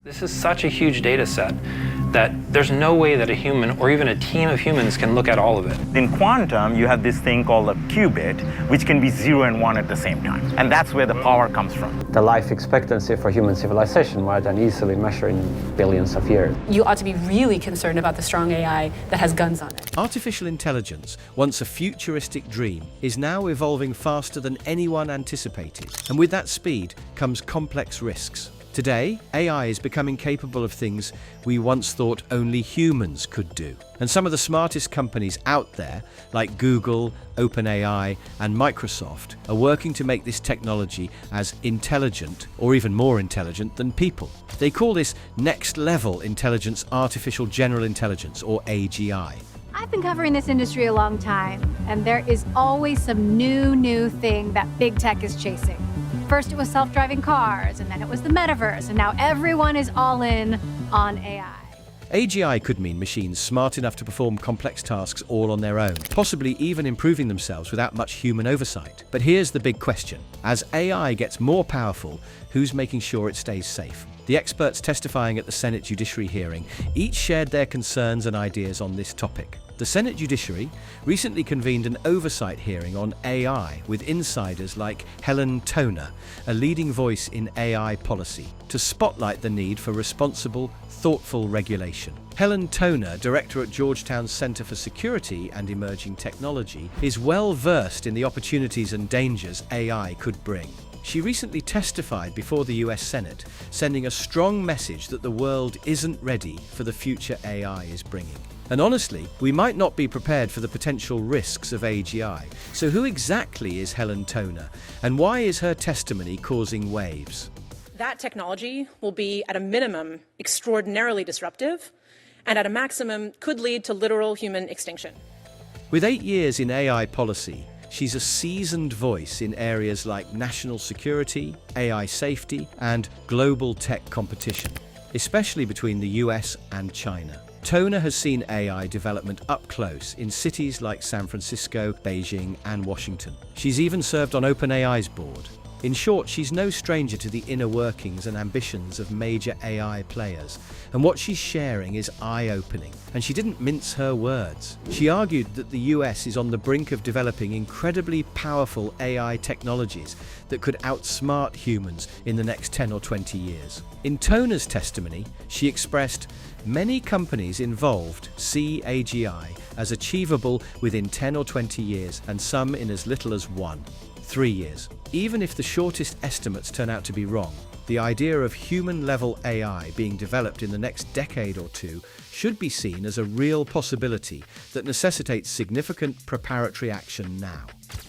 This is such a huge data set that there's no way that a human or even a team of humans can look at all of it. In quantum, you have this thing called a qubit, which can be 0 and 1 at the same time. And that's where the power comes from. The life expectancy for human civilization, right, and easily measured in billions of years. You ought to be really concerned about the strong AI that has guns on it. Artificial intelligence, once a futuristic dream, is now evolving faster than anyone anticipated. And with that speed comes complex risks. Today, AI is becoming capable of things we once thought only humans could do. And some of the smartest companies out there, like Google, OpenAI, and Microsoft, are working to make this technology as intelligent, or even more intelligent, than people. They call this next-level intelligence artificial general intelligence, or AGI. I've been covering this industry a long time, and there is always some new thing that big tech is chasing. First it was self-driving cars, and then it was the metaverse, and now everyone is all in on AI. AGI could mean machines smart enough to perform complex tasks all on their own, possibly even improving themselves without much human oversight. But here's the big question. As AI gets more powerful, who's making sure it stays safe? The experts testifying at the Senate Judiciary hearing each shared their concerns and ideas on this topic. The Senate Judiciary recently convened an oversight hearing on AI with insiders like Helen Toner, a leading voice in AI policy, to spotlight the need for responsible, thoughtful regulation. Helen Toner, director at Georgetown's Center for Security and Emerging Technology, is well versed in the opportunities and dangers AI could bring. She recently testified before the US Senate, sending a strong message that the world isn't ready for the future AI is bringing. And honestly, we might not be prepared for the potential risks of AGI. So who exactly is Helen Toner, and why is her testimony causing waves? That technology will be, at a minimum, extraordinarily disruptive, and at a maximum could lead to literal human extinction. With 8 years in AI policy, she's a seasoned voice in areas like national security, AI safety, and global tech competition, especially between the US and China. Toner has seen AI development up close in cities like San Francisco, Beijing, and Washington. She's even served on OpenAI's board. In short, she's no stranger to the inner workings and ambitions of major AI players, and what she's sharing is eye-opening. And she didn't mince her words. She argued that the US is on the brink of developing incredibly powerful AI technologies that could outsmart humans in the next 10 or 20 years. In Toner's testimony, she expressed, "Many companies involved see AGI as achievable within 10 or 20 years, and some in as little as 3 years. Even if the shortest estimates turn out to be wrong, the idea of human-level AI being developed in the next decade or two should be seen as a real possibility that necessitates significant preparatory action now."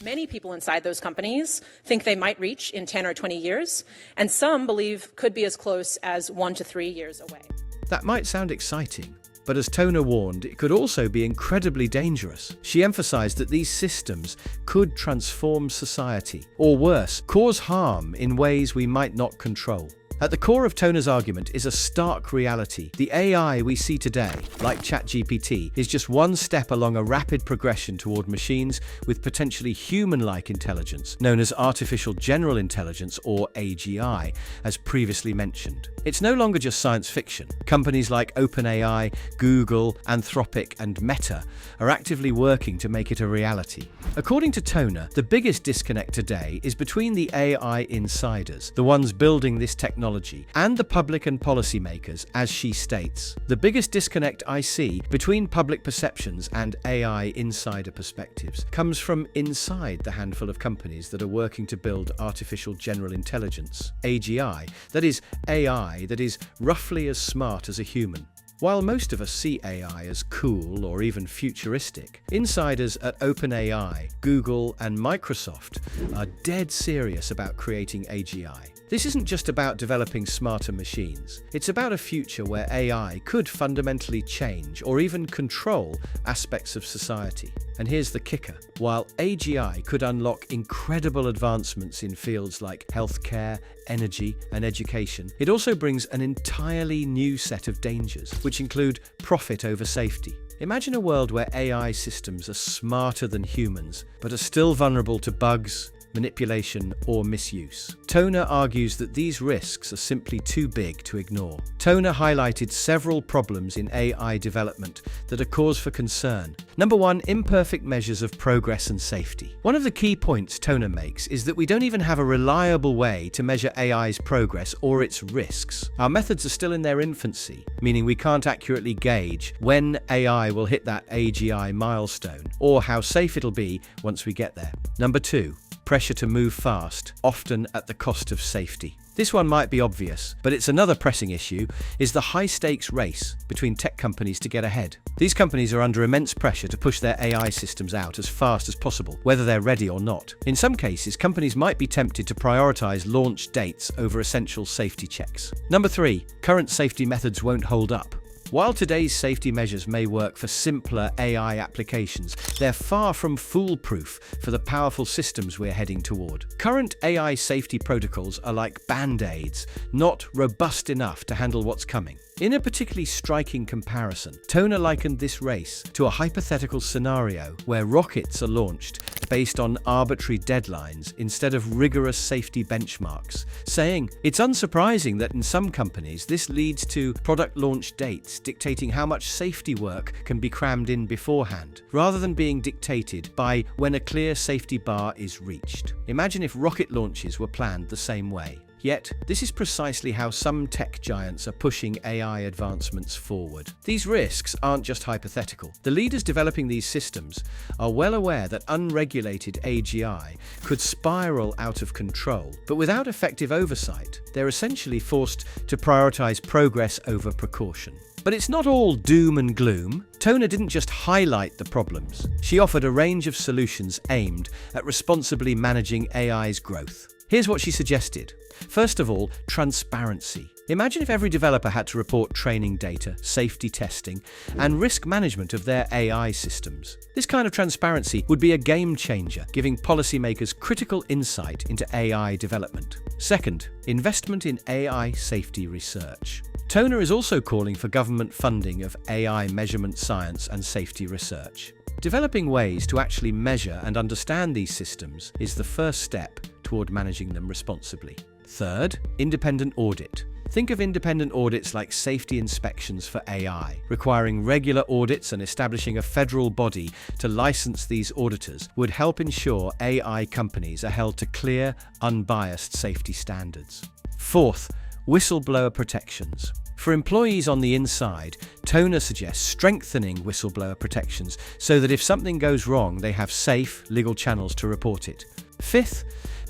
Many people inside those companies think they might reach in 10 or 20 years, and some believe could be as close as 1 to 3 years away. That might sound exciting, but as Toner warned, it could also be incredibly dangerous. She emphasized that these systems could transform society, or worse, cause harm in ways we might not control. At the core of Toner's argument is a stark reality. The AI we see today, like ChatGPT, is just one step along a rapid progression toward machines with potentially human-like intelligence, known as artificial general intelligence, or AGI, as previously mentioned. It's no longer just science fiction. Companies like OpenAI, Google, Anthropic, and Meta are actively working to make it a reality. According to Toner, the biggest disconnect today is between the AI insiders, the ones building this technology, and the public and policymakers, as she states. "The biggest disconnect I see between public perceptions and AI insider perspectives comes from inside the handful of companies that are working to build artificial general intelligence, AGI, that is, AI that is roughly as smart as a human." While most of us see AI as cool or even futuristic, insiders at OpenAI, Google, and Microsoft are dead serious about creating AGI. This isn't just about developing smarter machines. It's about a future where AI could fundamentally change or even control aspects of society. And here's the kicker. While AGI could unlock incredible advancements in fields like healthcare, energy, and education, it also brings an entirely new set of dangers, which include profit over safety. Imagine a world where AI systems are smarter than humans, but are still vulnerable to bugs, manipulation, or misuse. Toner argues that these risks are simply too big to ignore. Toner highlighted several problems in AI development that are cause for concern. Number one, imperfect measures of progress and safety. One of the key points Toner makes is that we don't even have a reliable way to measure AI's progress or its risks. Our methods are still in their infancy, meaning we can't accurately gauge when AI will hit that AGI milestone or how safe it'll be once we get there. Number two, pressure to move fast, often at the cost of safety. This one might be obvious, but it's another pressing issue is the high-stakes race between tech companies to get ahead. These companies are under immense pressure to push their AI systems out as fast as possible, whether they're ready or not. In some cases, companies might be tempted to prioritize launch dates over essential safety checks. Number three, current safety methods won't hold up. While today's safety measures may work for simpler AI applications, they're far from foolproof for the powerful systems we're heading toward. Current AI safety protocols are like band-aids, not robust enough to handle what's coming. In a particularly striking comparison, Toner likened this race to a hypothetical scenario where rockets are launched based on arbitrary deadlines instead of rigorous safety benchmarks, saying, "It's unsurprising that in some companies this leads to product launch dates dictating how much safety work can be crammed in beforehand, rather than being dictated by when a clear safety bar is reached." Imagine if rocket launches were planned the same way. Yet, this is precisely how some tech giants are pushing AI advancements forward. These risks aren't just hypothetical. The leaders developing these systems are well aware that unregulated AGI could spiral out of control, but without effective oversight, they're essentially forced to prioritize progress over precaution. But it's not all doom and gloom. Toner didn't just highlight the problems. She offered a range of solutions aimed at responsibly managing AI's growth. Here's what she suggested. First of all, transparency. Imagine if every developer had to report training data, safety testing, and risk management of their AI systems. This kind of transparency would be a game changer, giving policymakers critical insight into AI development. Second, investment in AI safety research. Toner is also calling for government funding of AI measurement science and safety research. Developing ways to actually measure and understand these systems is the first step toward managing them responsibly. Third, independent audit. Think of independent audits like safety inspections for AI. Requiring regular audits and establishing a federal body to license these auditors would help ensure AI companies are held to clear, unbiased safety standards. Fourth, whistleblower protections. For employees on the inside, Toner suggests strengthening whistleblower protections so that if something goes wrong, they have safe, legal channels to report it. Fifth,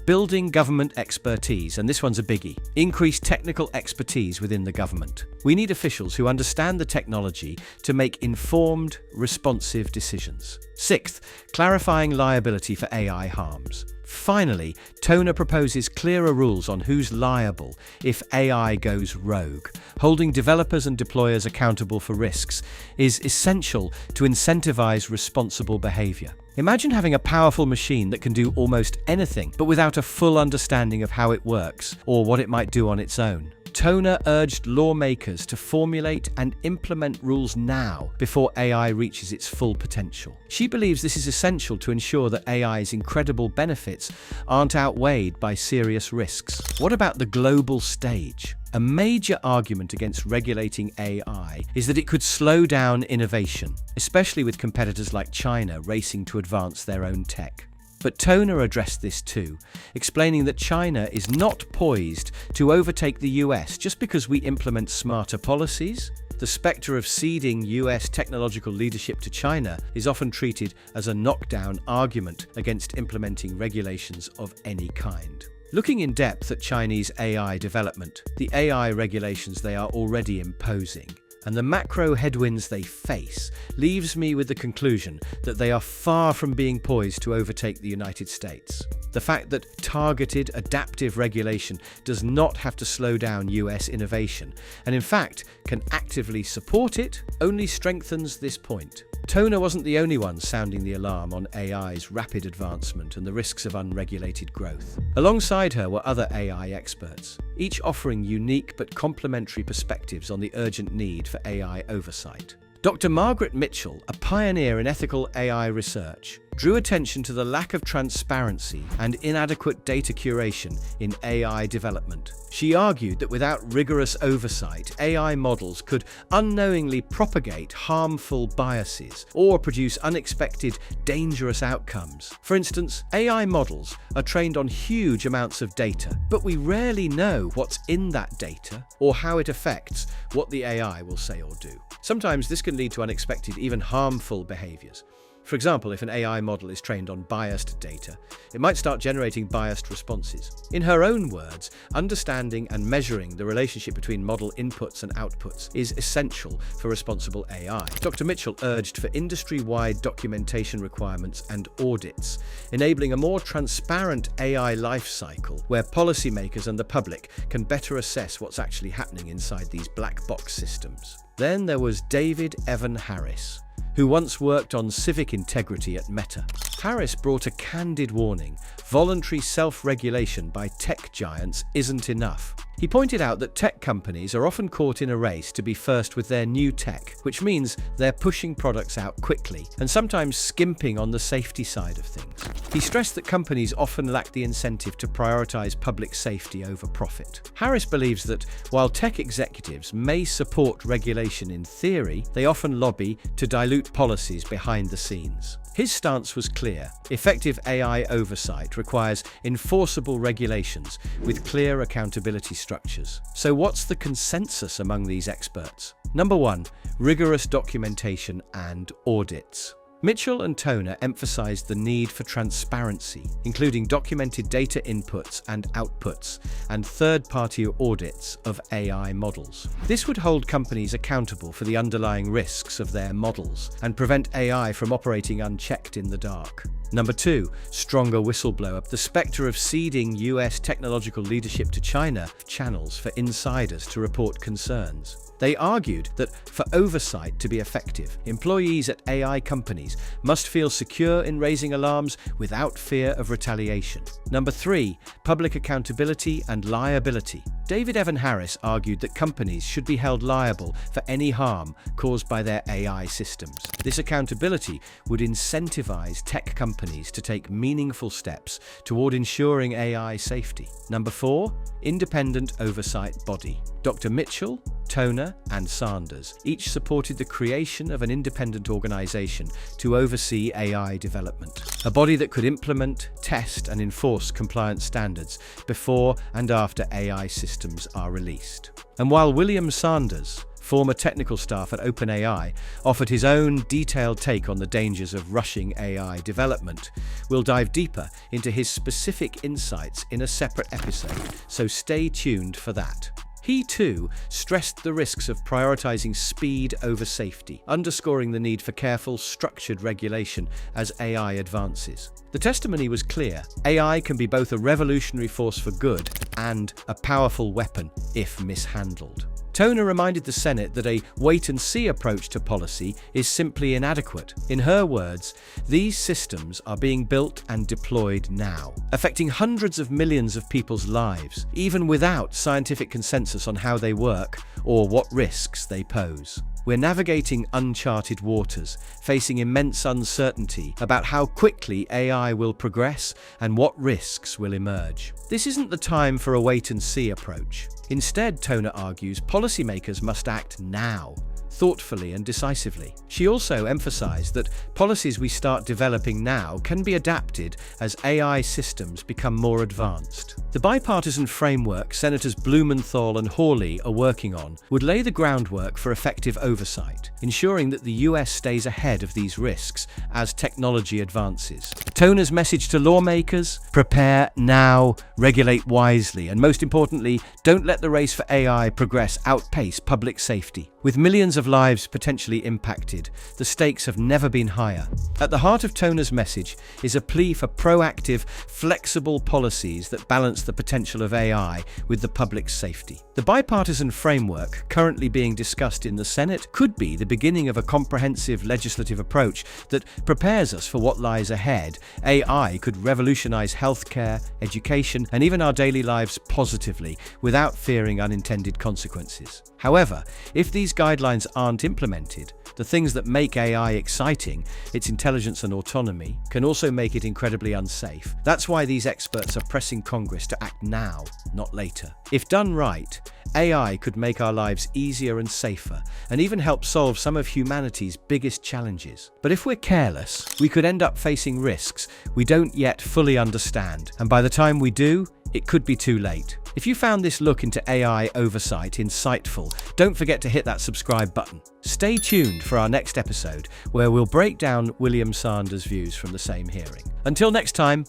building government expertise, and this one's a biggie. Increase technical expertise within the government. We need officials who understand the technology to make informed, responsive decisions. Sixth, clarifying liability for AI harms. Finally, Toner proposes clearer rules on who's liable if AI goes rogue. Holding developers and deployers accountable for risks is essential to incentivize responsible behavior. Imagine having a powerful machine that can do almost anything, but without a full understanding of how it works or what it might do on its own. Toner urged lawmakers to formulate and implement rules now before AI reaches its full potential. She believes this is essential to ensure that AI's incredible benefits aren't outweighed by serious risks. What about the global stage? A major argument against regulating AI is that it could slow down innovation, especially with competitors like China racing to advance their own tech. But Toner addressed this too, explaining that China is not poised to overtake the US just because we implement smarter policies. The spectre of ceding US technological leadership to China is often treated as a knockdown argument against implementing regulations of any kind. Looking in depth at Chinese AI development, the AI regulations they are already imposing, and the macro headwinds they face, leaves me with the conclusion that they are far from being poised to overtake the United States. The fact that targeted, adaptive regulation does not have to slow down US innovation, and in fact can actively support it, only strengthens this point. Toner wasn't the only one sounding the alarm on AI's rapid advancement and the risks of unregulated growth. Alongside her were other AI experts, each offering unique but complementary perspectives on the urgent need for AI oversight. Dr. Margaret Mitchell, a pioneer in ethical AI research, drew attention to the lack of transparency and inadequate data curation in AI development. She argued that without rigorous oversight, AI models could unknowingly propagate harmful biases or produce unexpected, dangerous outcomes. For instance, AI models are trained on huge amounts of data, but we rarely know what's in that data or how it affects what the AI will say or do. Sometimes this can lead to unexpected, even harmful behaviors. For example, if an AI model is trained on biased data, it might start generating biased responses. In her own words, understanding and measuring the relationship between model inputs and outputs is essential for responsible AI. Dr. Mitchell urged for industry-wide documentation requirements and audits, enabling a more transparent AI lifecycle where policymakers and the public can better assess what's actually happening inside these black box systems. Then there was David Evan Harris, who once worked on civic integrity at Meta. Harris brought a candid warning: voluntary self-regulation by tech giants isn't enough. He pointed out that tech companies are often caught in a race to be first with their new tech, which means they're pushing products out quickly and sometimes skimping on the safety side of things. He stressed that companies often lack the incentive to prioritize public safety over profit. Harris believes that while tech executives may support regulation in theory, they often lobby to dilute policies behind the scenes. His stance was clear: effective AI oversight requires enforceable regulations with clear accountability structures. So what's the consensus among these experts? Number 1, rigorous documentation and audits. Mitchell and Toner emphasized the need for transparency, including documented data inputs and outputs, and third-party audits of AI models. This would hold companies accountable for the underlying risks of their models and prevent AI from operating unchecked in the dark. Number 2, stronger whistleblower. The specter of ceding US technological leadership to China channels for insiders to report concerns. They argued that for oversight to be effective, employees at AI companies must feel secure in raising alarms without fear of retaliation. Number 3, public accountability and liability. David Evan Harris argued that companies should be held liable for any harm caused by their AI systems. This accountability would incentivize tech companies to take meaningful steps toward ensuring AI safety. Number 4, independent oversight body. Dr. Mitchell, Toner, and Sanders each supported the creation of an independent organization to oversee AI development, a body that could implement, test, and enforce compliance standards before and after AI systems are released. And while William Sanders, former technical staff at OpenAI, offered his own detailed take on the dangers of rushing AI development, we'll dive deeper into his specific insights in a separate episode, so stay tuned for that. He too stressed the risks of prioritizing speed over safety, underscoring the need for careful, structured regulation as AI advances. The testimony was clear: AI can be both a revolutionary force for good and a powerful weapon if mishandled. Toner reminded the Senate that a wait-and-see approach to policy is simply inadequate. In her words, these systems are being built and deployed now, affecting hundreds of millions of people's lives, even without scientific consensus on how they work or what risks they pose. We're navigating uncharted waters, facing immense uncertainty about how quickly AI will progress and what risks will emerge. This isn't the time for a wait-and-see approach. Instead, Toner argues, policymakers must act now, thoughtfully and decisively. She also emphasized that policies we start developing now can be adapted as AI systems become more advanced. The bipartisan framework Senators Blumenthal and Hawley are working on would lay the groundwork for effective oversight, ensuring that the US stays ahead of these risks as technology advances. Toner's message to lawmakers: prepare now, regulate wisely, and most importantly, don't let the race for AI progress outpace public safety. With millions of lives potentially impacted, the stakes have never been higher. At the heart of Toner's message is a plea for proactive, flexible policies that balance the potential of AI with the public's safety. The bipartisan framework currently being discussed in the Senate could be the beginning of a comprehensive legislative approach that prepares us for what lies ahead. AI could revolutionize healthcare, education, and even our daily lives positively without fearing unintended consequences. However, if these guidelines aren't implemented, The things that make AI exciting, its intelligence and autonomy, can also make it incredibly unsafe. That's why these experts are pressing Congress to act now, not later. If done right, AI could make our lives easier and safer, and even help solve some of humanity's biggest challenges. But if we're careless, we could end up facing risks we don't yet fully understand, and by the time we do, it could be too late. If you found this look into AI oversight insightful, don't forget to hit that subscribe button. Stay tuned for our next episode, where we'll break down William Sanders' views from the same hearing. Until next time,